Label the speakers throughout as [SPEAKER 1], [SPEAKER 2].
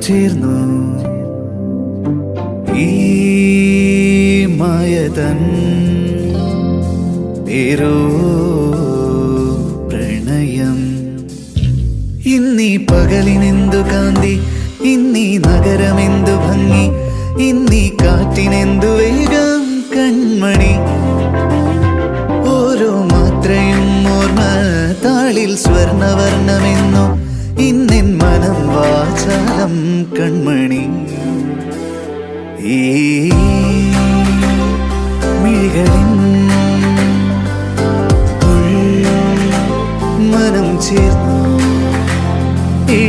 [SPEAKER 1] ചേർന്നു ഈ മായതൻ പേരോ പ്രണയം. ഇന്നീ പകലിനെന്തു കാന്തി, ഇന്നീ നഗരമെന്തു ഭംഗി, ഇന്നീ കാറ്റിനെന്തു വേഗം കൺമണി. ഓരോ മാത്രയും ഓർമ്മ താളിൽ സ്വർണവർണ്ണമെന്നു ഇന്നെൻ മനം വാചാലം കൺമണി. ഈ മിഴികളിൻ മനം ചേർന്നു ഈ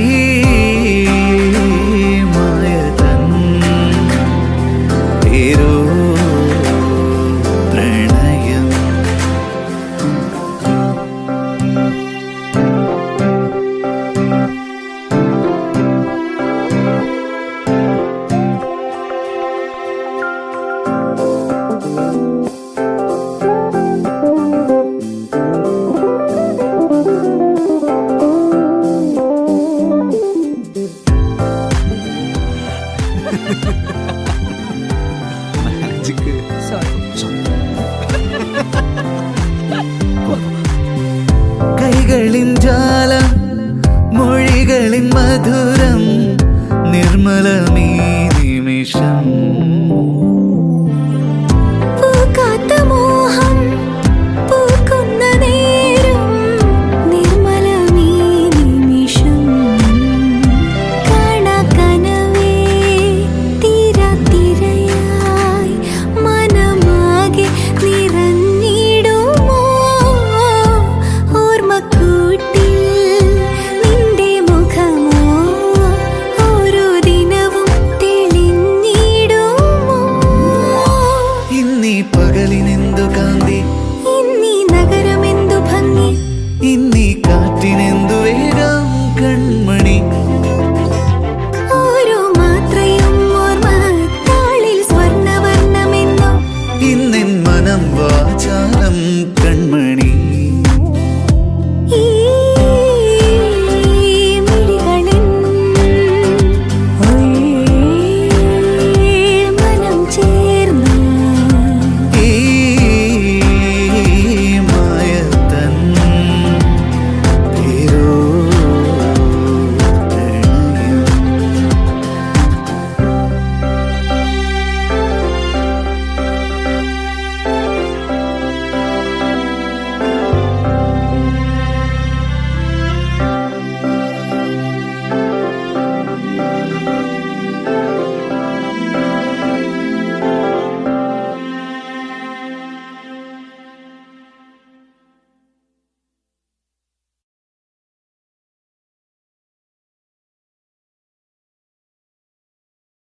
[SPEAKER 1] മായതൻ പേരോ പ്രണയം. കൈകളിൻ ജാലം, മൊഴികളിൻ മധുരം, നിർമ്മലമീ നിമിഷം.